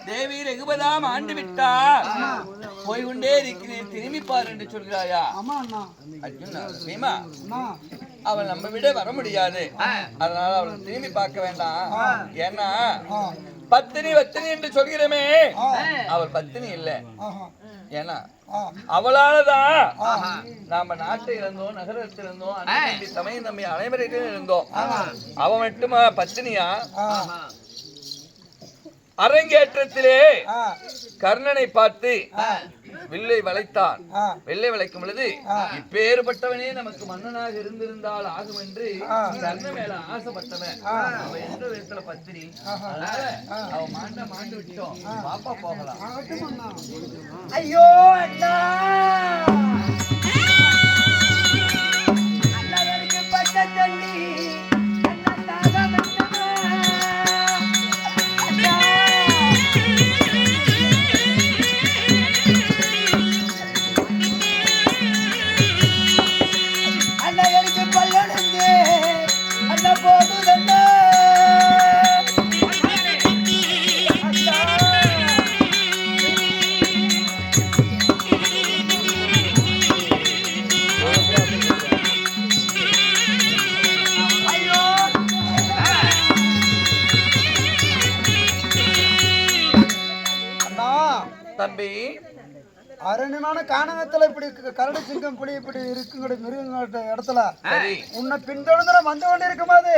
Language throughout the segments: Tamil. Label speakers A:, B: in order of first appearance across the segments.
A: தேவி ரகுபதாம் ஆண்டு விட்டார் போய்கொண்டே இருக்கிறேன் திரும்பி பார் என்று சொல்கிறாயா? அர்ஜுனா அவள் நம்ம விட வர முடியாது, அதனால அவளை திரும்பி பார்க்க வேண்டாம். ஏன்னா பத்தினி வத்தினி என்று சொல்கிறமே, அவள் பத்தினி இல்ல. ஏன்னா அவளாலதான் நாம நாட்டை இருந்தோம், நகரத்தில் இருந்தோம், சமயம் நம்பி அனைவரையும் இருந்தோம். அவ மட்டுமா பத்தினியா? அரங்கேற்றத்திலே கர்ணனை பார்த்து வில்லை வளைத்தான். வில்லை வளைக்கும் பொழுது இப்பேற்பட்டவனே நமக்கு மன்னனாக இருந்திருந்தால் ஆகும் என்று கர்ணன் மேல ஆசைப்பட்டவன். அவ எந்த விதத்துல பத்தினி, அதனால அவ மாண்டு விட்டோம். பாப்பா போகலாம்.
B: ஐயோ அண்ணா, பட்ட தண்ணி
A: தம்பி,
B: அரண்யமான காணகத்துல இப்படி கரடு சிங்கம் புலி இப்படி இருக்குங்க மிருகங்க இடத்துல உன்னை பின்தொடர்ந்து வந்து கொண்டு இருக்கும்போது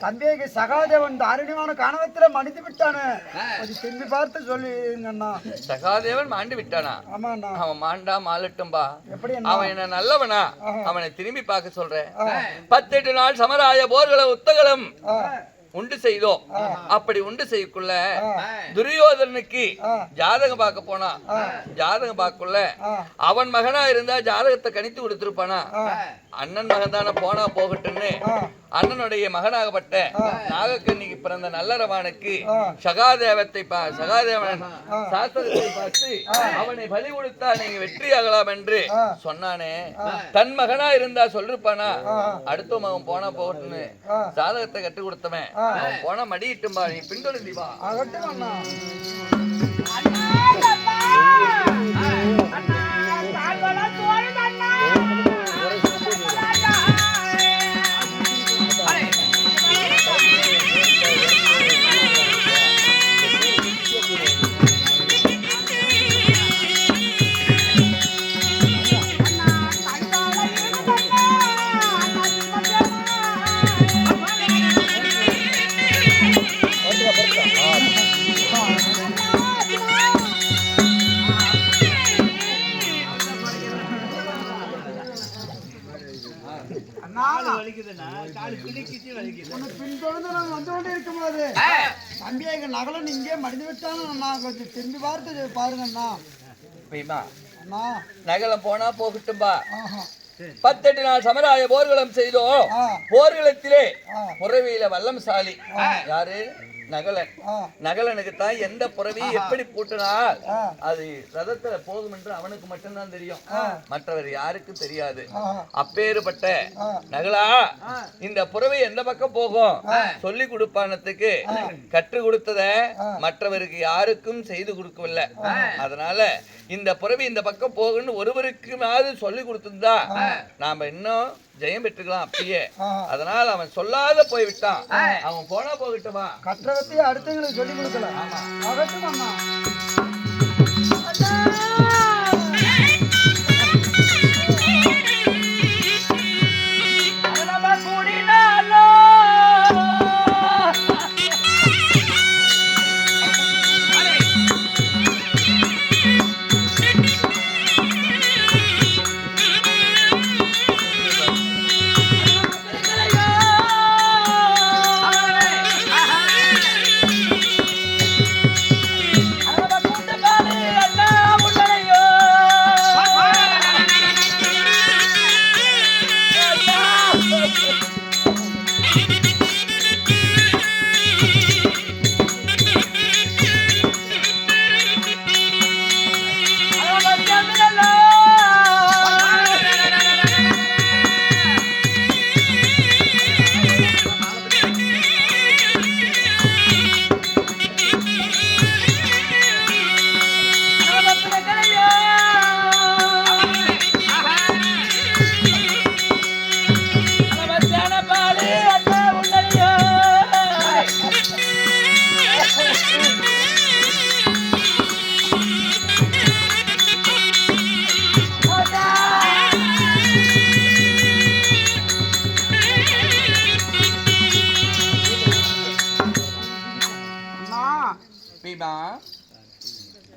B: தம்பியை சகாதேவன் இந்த அரண்யமான காணகத்துல மடித்து விட்டானு கொஞ்சம் திரும்பி பார்த்து சொல்லிங்கண்ணா.
A: சகாதேவன் மாண்டு விட்டானா?
B: ஆமாண்ணா.
A: அவன் மாண்டா மாலட்டும்பா.
B: எப்படி
A: அவன் என்ன நல்லவனா? அவனை திரும்பி பார்க்க சொல்றேன். 18 நாள் சமராய போர்களும் உத்தகளும் உண்டு செய்தோம். அப்படி உண்டு செய்யக்குள்ள துரியோதனனுக்கு ஜாதகம் பார்க்க போனா, ஜாதகம் பார்க்கக்குள்ள அவன் மகனா இருந்தா ஜாதகத்தை கணித்து கொடுத்திருப்பானா? அண்ணன் மகன் தானே போனா போகட்டும்னு அண்ணனுடைய மகனாகப்பட்ட நாகக்கண்ணிக்கு பிறந்த நல்லரவானுக்கு சகாதேவன் சாஸ்திரத்தை பார்த்து அவனை பலி கொடுத்தா நீங்க வெற்றியாகலாம் என்று சொன்னானே. தன் மகனா இருந்தா சொல்லிருப்பானா? அடுத்த மகன் போனா போகட்டும்னு ஜாதகத்தை கற்றுக் கொடுத்தவன் போனா மடியிட்டும்பா, நீ பின்தொடர்ந்தி வா.
B: தம்பியாக நகலன் இங்கே மடிந்து விட்டாலும் கொஞ்சம் திரும்பி பார்த்து பாருங்கண்ணா.
A: நகலம் போனா போகட்டும்பா. 18 நாள் சமராய போர்களும் செய்தோம். போர்களத்திலே புறவியில வல்லம்சாலி யாரு? நகலன். நகலனுக்கு தான் எந்த புறவி எப்படி பூட்டினால் அது ரதத்துல போகும் என்று அவனுக்கு மட்டும்தான் தெரியும், மற்றவர் யாருக்கும் தெரியாது. அப்பேறுபட்ட நகலா இந்த புறவி எந்த பக்கம் போகும் சொல்லி கொடுப்பானத்துக்கு கற்றுக் கொடுத்தத மற்றவருக்கு யாருக்கும் செய்து கொடுக்கவில்லை. அதனால இந்த புறவி இந்த பக்கம் போகுன்னு ஒருவருக்குமாவது சொல்லி கொடுத்திருந்தா நாம இன்னும் ஜெயம் பெற்றுக்கலாம் அப்பயே. அதனால அவன் சொல்லாத போய்விட்டான். அவன் போனா போகட்டுமா,
B: கற்றவத்தையே அடுத்தவங்களுக்கு சொல்லி கொடுக்கலாம்.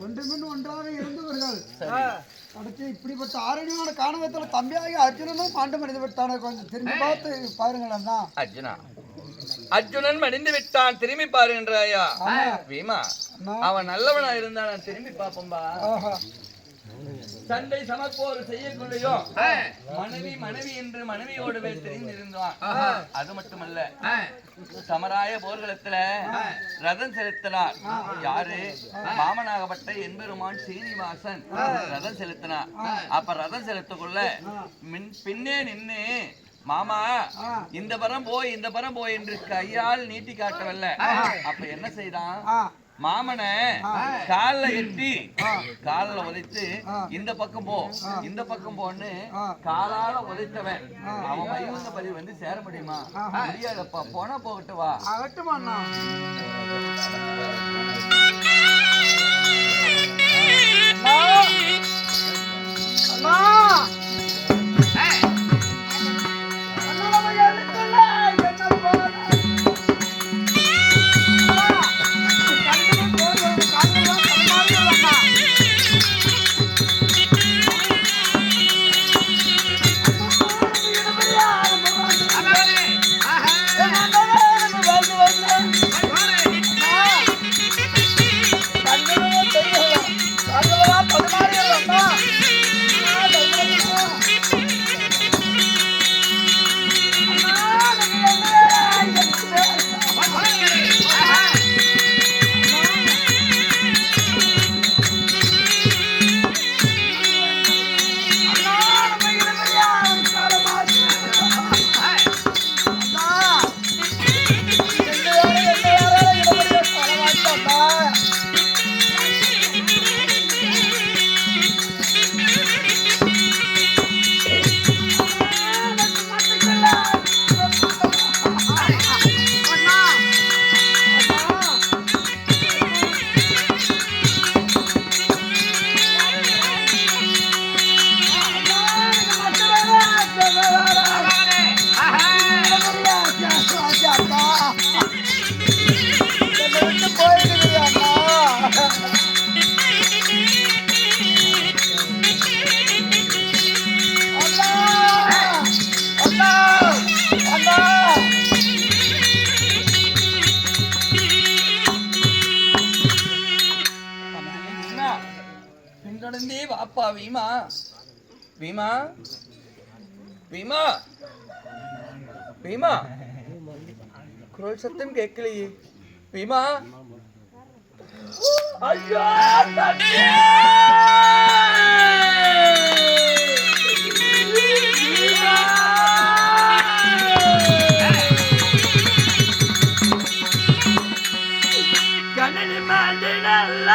B: ஒன்றுமின் ஒன்றாக இருந்தவர்கள் அடுத்து இப்படிப்பட்ட ஆரோக்கியமான காணகத்துல தம்பியாகி அர்ஜுனனும் ஆண்டு மனித விட்டான கொஞ்சம் திரும்பி பார்த்து பாருங்களேன் தான்.
A: அர்ஜுனன் மடிந்து விட்டான் திரும்பி பாருன்றாயா பீமா. அவன் நல்லவனா இருந்தா நான் திரும்பி பாப்பம்பா. சண்டை சமப்போர் செய்யக்குள்ளையும் மனைவி என்று மனைவியோடவே தெரிந்திருந்தான். அது மட்டுமல்ல, சமராய போர்களத்துல ரதம் செலுத்தினார் யாரு? மாமனாகப்பட்ட எம்பெருமான் சீனிவாசன் ரதம் செலுத்தினார். அப்ப ரதம் செலுத்தக்குள்ள பின்னே நின்னு மாமா இந்த பரம் போய் என்று கையால் நீட்டி காட்டவில்லை. அப்ப என்ன செய்தான்? மாமனை கால்ல எட்டி காலில் உதைத்து இந்த பக்கம் போன்னு காலால உதைத்தவன் அவன் வைகுந்த பதிவு வந்து சேர முடியுமா? முடியாதப்பா. போனா போகட்டு வா. குழந்தையே வாப்பா வீமா. வீமா வீமா வீமா குரல் சத்தம் கேட்கலையே. வீமா ஐயோ தண்ணி. கண்ணனி மாண்டினல்ல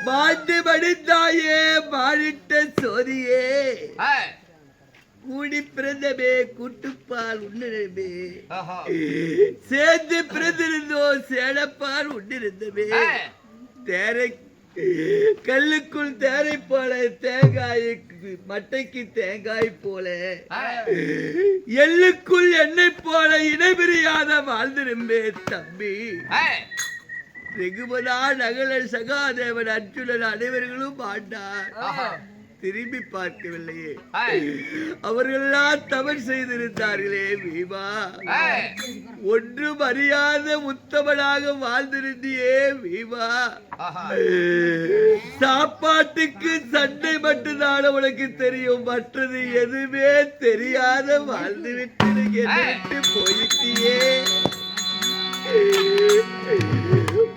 A: பாட்டு படித்தாயே பாடிட்ட சோதியே கூடி பிறந்தமே கூட்டுப்பால் உண்டிருந்தே சேர்ந்து பிறந்திருந்தோம் சேடப்பால் உண்டிருந்தமே தேரை கல்லுக்குள் தேரை போல தேங்காய் மட்டைக்கு தேங்காய் போல எள்ளுக்குள் எண்ணெய் போல இணைபிரியாத வாழ்ந்திருந்தே தம்பி. வெகுமனா நகலன் சகாதேவன் அர்ஜுனன் அனைவர்களும் ஆண்டார். திரும்பி பார்க்கவில்லையே, அவர்களெல்லாம் தவறு செய்திருந்தார்களே பீமா. ஒன்றும் அறியாத உத்தமனாக வாழ்ந்திருந்தியே பீமா. சாப்பாட்டுக்கு சண்டை மட்டும்தான் உனக்கு தெரியும், மற்றது எதுவுமே தெரியாத வாழ்ந்து விட்டு போயிட்டியே.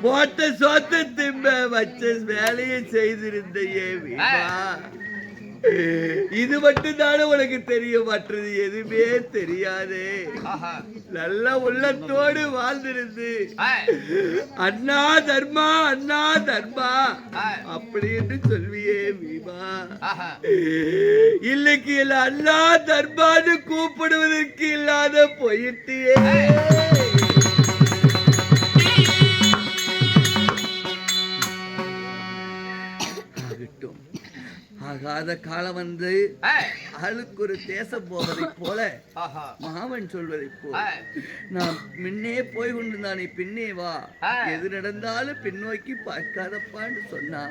A: போட்ட சோத்த திம்ப வச்ச வேலையை செய்திருந்தையே வீமா. இது மட்டும் தானே உனக்கு தெரியும், மற்றது எதுவுமே தெரியாது. நல்ல உள்ளத்தோடு வாழ்ந்திருந்து அண்ணா தர்மா அண்ணா தர்மா அப்படி என்று சொல்வியே பீமா. இல்லைக்கு அண்ணா தர்மான்னு கூப்பிடுவதற்கு இல்லாத போயிட்டியே. ஆகாத காலம் வந்து ஆளுக்கு ஒரு தேசம் போவதை போல மாமன் சொல்வதை போல நான் முன்னே போய் கொண்டிருந்தானே பின்னே வா, எது நடந்தாலும் பின்னோக்கி பார்க்காதப்பான்னு சொன்னா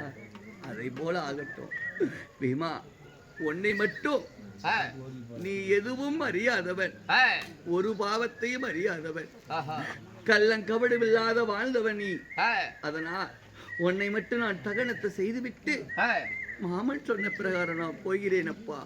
A: அதை போல ஆகட்டும். பீமா, உன்னை மட்டும் நீ எதுவும் அறியாதவன், ஒரு பாவத்தையும் அறியாதவன், கள்ளங்கபடமில்லாத வாழ்ந்தவன் நீ. அதனால் உன்னை மட்டும் நான் தகனத்தை செய்துவிட்டு மாமன் சொன்ன பிரகாரம் நான் போகிறேன் அப்பா.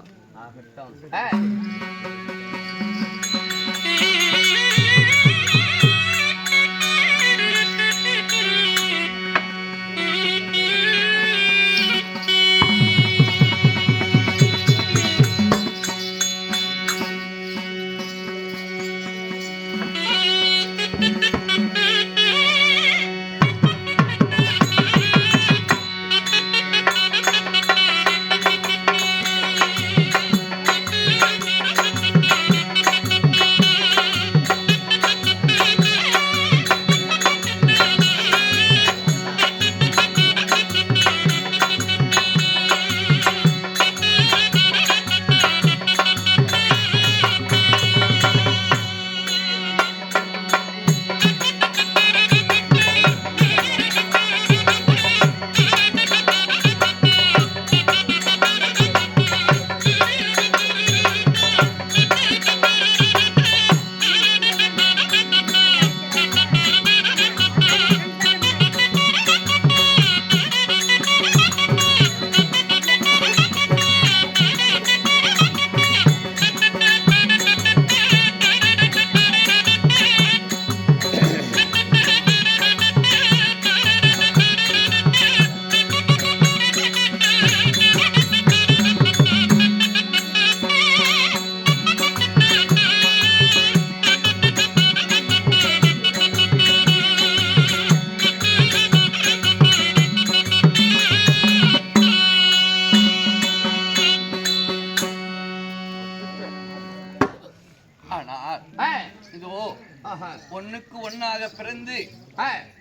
A: ஒண்ணுக்கு ஒன்னாக பிறந்து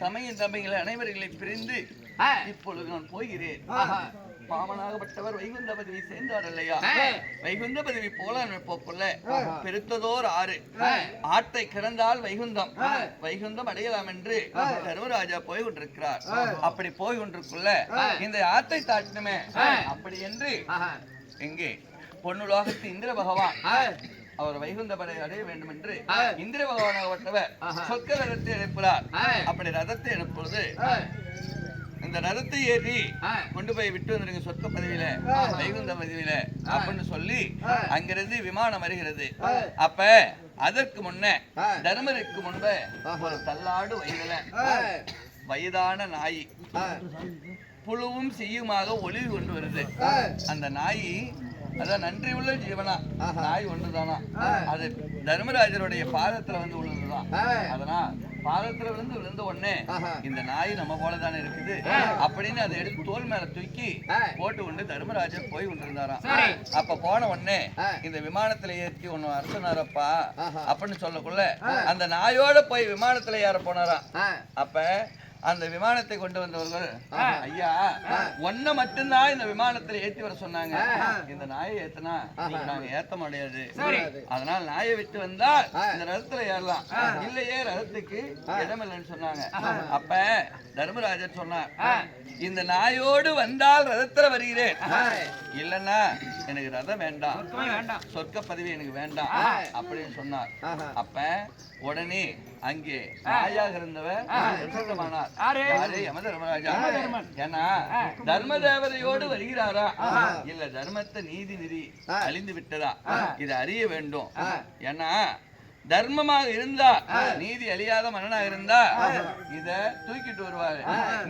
A: தமையின் தமைகளை அனைவர்களை பிரிந்து இப்பொழுது நான் போகிறேன். பாமனாகப்பட்டவர் வைகுந்த பதவி சேர்ந்தார் இல்லையா? வைகுந்த பதவி போல போல பெருத்ததோர் ஆறு ஆற்றை கிடந்தால் வைகுந்தம், வைகுந்தம் அடையலாம் என்று தர்மராஜா போய் கொண்டிருக்கிறார். அப்படி போய் கொண்டிருக்குள்ள இந்த ஆற்றை தாட்டணுமே அப்படி என்று எங்கே பொன்னுலோகத்து இந்திர பகவான் அவர் வைகுந்த படை அடைய வேண்டும் என்று இந்திர பகவானாகப்பட்டவர் சொர்க்க ரதத்தை எழுப்புறார். அப்படி ரதத்தை எழுப்புவது இந்த ரதத்தை ஏறி கொண்டு போய் விட்டு வந்துருங்க சொர்க்க பதவியில வைகுந்த பதவியில அப்படின்னு சொல்லி அங்கிருந்து விமானம் வருகிறது. அப்ப அதற்கு முன்ன தர்மருக்கு முன்பு ஒரு தள்ளாடு வயதான நாய் புழுவும் செய்யுமாக ஒளிவு கொண்டு வருது. அந்த நாய் அதான் நன்றி உள்ள ஜீவனா நாய் ஒன்றுதானா, அது தர்மராஜருடைய பாதத்துல வந்து உள்ளதுதான். அதனால் பாதத்துல விழுந்த உடனே இந்த நாய் நம்ம போலதானே இருக்குது அப்படின்னு அதை எடுத்து தோல் மேல தூக்கி போட்டு கொண்டு தர்மராஜர் போய் கொண்டிருந்தாராம். அப்ப போன உடனே இந்த விமானத்துல ஏற்றி ஒண்ணு அரசனாரப்பா அப்படின்னு சொல்லக்குள்ள அந்த நாயோட போய் விமானத்துல ஏற போனாராம். அப்ப அந்த விமானத்தை கொண்டு வந்தவர்கள் ஐயா ஒன்ன மட்டும்தான் இந்த விமானத்துல ஏற்றி வர சொன்னாங்க, இந்த நாயை ஏத்தனா நாங்க ஏத்த முடியாது, அதனால நாயை விட்டு வந்தா இந்த ரதத்துல ஏறலாம், இல்லையே ரதத்துக்கு இடமில்லைன்னு சொன்னாங்க. அப்ப தர்மராஜர் சொன்னார், இந்த நாயோடு வந்தால் ரதத்துல வருகிறேன், இல்லன்னா எனக்கு ரதம் வேண்டாம், சொர்க்க பதவி எனக்கு வேண்டாம் அப்படின்னு சொன்னார். அப்ப உடனே அங்கே நாயாக இருந்தவர் யம தர்மராஜா. ஏன்னா தர்ம தேவதையோடு வருகிறாரா இல்ல தர்மத்தை நீதி நெறி அழிந்து விட்டதா இதை அறிய வேண்டும். ஏன்னா தர்மமாக இருந்தா நீதி அழியாத மன்னனாக இருந்தா இத தூக்கிட்டு வருவாரு.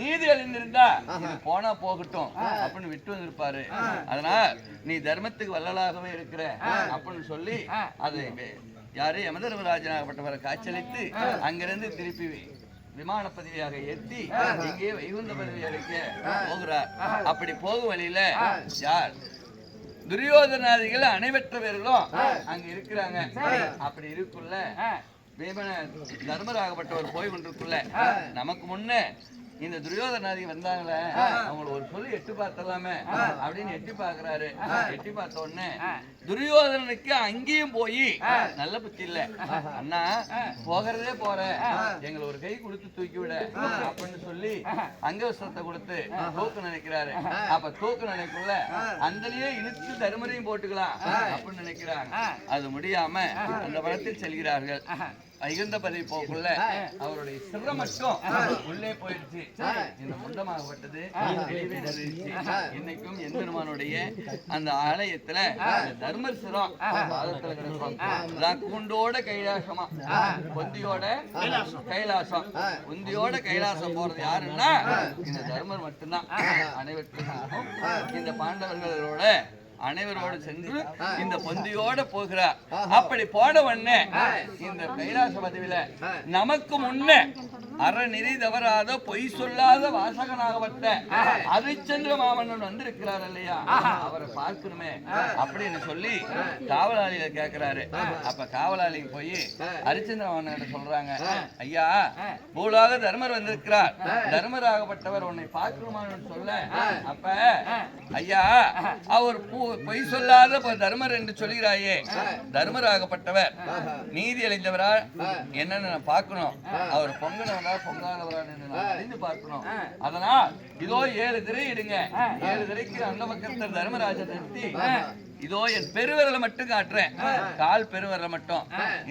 A: நீதி அழிந்திருந்தா இது போனா போகட்டும் அப்படின்னு விட்டு வந்திருப்பாரு. அதனால நீ தர்மத்துக்கு வள்ளலாகவே இருக்கிற அப்படின்னு சொல்லி அதை யாரு யமதர்மராஜனாகப்பட்டவரை காட்சியளித்து அங்கிருந்து திருப்பி விமான பதவியாக ஏற்றி இங்கே வைகுந்த பதவி அளிக்க போகிறார். அப்படி போகும் வழியில யார் துரியோதனாதிகள் அனைவற்றவர்களும் அங்க இருக்கிறாங்க. அப்படி இருக்குள்ள பீமன தர்மராகப்பட்டவர் போய் கொண்டிருக்குள்ள நமக்கு முன்ன இந்த துரியோதனாதி வந்தாங்களே அவங்கள ஒரு சொல்லி எட்டி பார்த்தலாமே அப்படின்னு எட்டி பாக்குறாரு. எட்டி பார்த்த உடனே துரியோதனனுக்கு அங்கேயும் போய் நல்ல புத்தி இல்ல, அண்ணா போகிறதே போற எங்களை ஒரு கை கொடுத்து தூக்கி விட அப்படின்னு சொல்லி அங்கவஸ்திரத்தை கொடுத்து தூக்கு நினைக்கிறாரு. அப்ப தூக்கு நினைக்குள்ள அந்தலயே இழுத்து தருமரையும் போட்டுக்கலாம் அப்படின்னு நினைக்கிறாங்க. அது முடியாம அந்த வனத்தில் செல்கிறார்கள். வைகுந்த பதவி போக்குள்ள அவருடைய சிற மட்டும் உள்ளே போயிடுச்சு. இந்த முண்டமாகப்பட்டது இன்னைக்கும் எம்பெருமானுடைய அந்த ஆலயத்துல தர்மர் சிரம் பாதத்துல கிடக்கும். குண்டோட கைலாசமா பொந்தியோட கைலாசம், உந்தியோட கைலாசம் போறது யாருன்னா இந்த தர்மர் மட்டும்தான். அனைவருக்கும் இந்த பாண்டவர்களோட அனைவரோடு சென்று இந்த பொந்தியோட போகிறார். அப்படி போன உடனே இந்த கைலாச பதவியில நமக்கு முன்ன அறநெறி தவறாத பொய் சொல்லாத வாசகனாகப்பட்ட அரிச்சந்திர மாமன்னன் வந்திருக்கிறார் இல்லையா, அவரை பார்க்கணுமே அப்படின்னு சொல்லி காவலாளியில கேட்கிறாரு. அப்ப காவலாளி போய் அரிச்சந்திர மாமன்னன் சொல்றாங்க, ஐயா பூலாக தர்மர் வந்திருக்கிறார், தர்மராகப்பட்டவர் உன்னை பார்க்கணுமான்னு சொல்ல. அப்ப ஐயா அவர் பொய் சொல்லாத தர்மர் என்று சொல்கிறாயே, தர்மராகப்பட்டவர் நீதி அளித்தவரா என்னன்னு நான் பார்க்கணும், அவர் பொங்கனவரா பொங்காதவரா அறிந்து பார்க்கணும். அதனால் இதோ 7 திரை இடுங்க, 7 திரைக்கு அந்த பக்கத்தில் தர்மராஜன் நிறுத்தி இதோ என் பெருவிரலை மட்டும் காட்டுறேன், கால் பெருவிரலை மட்டும்,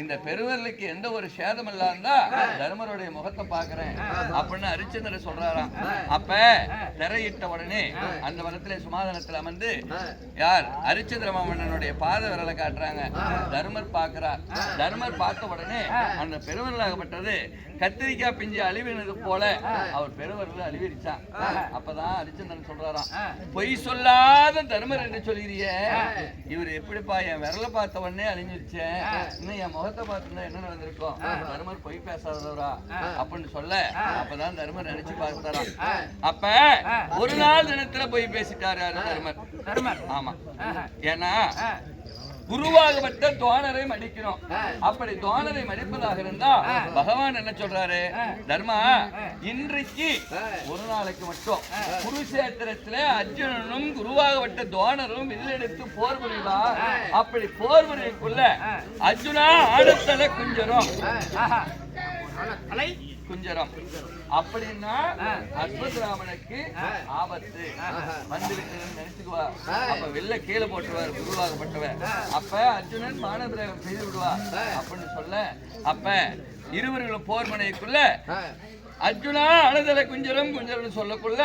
A: இந்த பெருவிரலுக்கு எந்த ஒரு சேதம் இல்லாந்தா தர்மருடைய முகத்தை பாக்குறேன் அப்படின்னு அரிச்சந்திரன் சொல்றாராம். அப்ப திரையிட்ட உடனே அந்த வனத்திலே சுமாதானத்தில் அமர்ந்து யார் அரிச்சந்திர மாமன்னனுடைய பாத விரலை காட்டுறாங்க. தர்மர் பார்க்கிறார். தர்மர் பார்த்த உடனே அந்த பெருவிரலாகப்பட்டது கத்திரிக்காய் பிஞ்சு அழிவினது போல அவர் பெருவரில் அழிவிருச்சான். அப்பதான் அரிச்சந்திரன் சொல்றாராம், பொய் சொல்லாத தர்மர் என்று சொல்கிறிய, இவர் எப்படிப்பா என் விரலை பார்த்த உடனே அழிஞ்சிருச்சேன், இன்னும் என் முகத்தை பார்த்துருந்தா என்ன நடந்திருக்கும், தர்மர் பொய் பேசாதவரா அப்படின்னு சொல்ல. அப்பதான் தர்மர் நினைச்சு பார்த்தாராம். அப்ப ஒரு நாள் தினத்துல பொய் பேசிட்டாரு தர்மர். ஆமா, ஏன்னா குருவாகப்பட்ட துவானரை மடிக்கணும். அப்படி துவானரை மடிப்பதாக இருந்தா பகவான் என்ன சொல்றாரு, தர்மா இன்றைக்கு ஒரு நாளைக்கு மட்டும் குருஷேத்திரத்துல அர்ஜுனனும் குருவாகப்பட்ட துவானரும் வில்லெடுத்து போர் புரிவார். அப்படி போர் புரியக்குள்ள அர்ஜுனா ஆடத்தல குஞ்சரம் குஞ்சரம் அப்படின்னா அஸ்வத்ராமனுக்கு ஆபத்து வந்துவிட்டதுன்னு நினைச்சுக்குவா. அப்ப வெளில கீழே போட்டுருவார் குருவாகப்பட்டவர். அப்ப அர்ஜுனன் மானபிரேகம் செய்து விடுவார் அப்படின்னு சொல்ல. அப்ப இருவர்களும் போர் மனைக்குள்ள அர்ஜுனா அழுதலை குஞ்சரம் குஞ்சரம் சொல்லக்குள்ள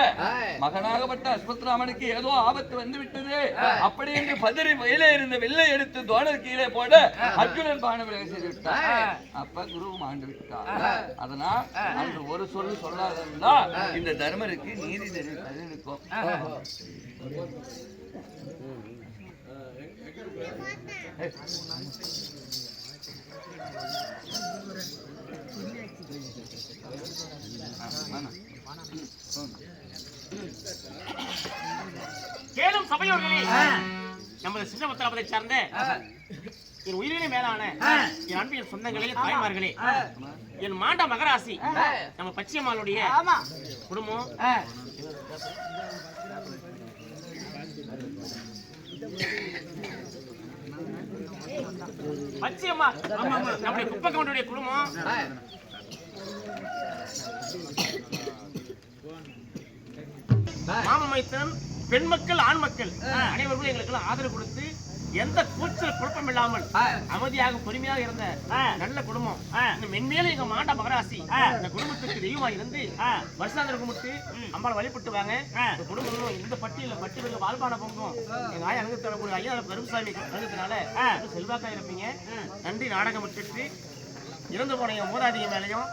A: மகனாகப்பட்ட அஸ்வத்ராமனுக்கு ஏதோ ஆபத்து வந்து விட்டது அப்படி என்று பதறி வயலே இருந்த வெள்ளை எடுத்து துவானர் கீழே போட அர்ஜுனன் பானபிரேகம் செய்து விட்டார். அப்ப குரு மாண்டு விட்டார். அதனால் அன்று ஒரு சொல்லு சொல்லாதிருந்தா இந்த தர்மருக்கு நீதி தெரிவிக்கும்.
C: கேளும் சபையோர்களே, நமது சின்னபத்திரத்தை சார்ந்த என் உயிரினை மேலான என் அன்பின் சொந்தங்களே, தாய்மார்களே, என் மாண்ட மகராசி நம்ம பச்சையம்மாளுடைய குடும்பம் பச்சையம்மா நம்முடைய குப்பக்கவுண்டருடைய குடும்பம் மாமமைத்தன் பெண் மக்கள் ஆண் மக்கள் அனைவர்களும் எங்களுக்கு ஆதரவு கொடுத்து எந்த கூச்சல் குழப்பம் இல்லாமல் அமைதியாக பொறுமையாக இருந்த நல்ல குடும்பம். மென்மேலும் எங்க மாண்ட மகராசி இந்த குடும்பத்துக்கு தெய்வமா இருந்து வருஷாந்திர கும்பிட்டு அம்பாள் வழிபட்டு வாங்க. இந்த குடும்பம் இந்த பட்டியல வாழ்பான பொங்கும் எங்க ஆயா அனுகத்தோட ஐயா கருப்புசாமி அனுகத்தினால செல்வாக்கா இருப்பீங்க. நன்றி. நாடகம் விட்டுட்டு இறந்து போன எங்க மூதாதிங்க மேலையும்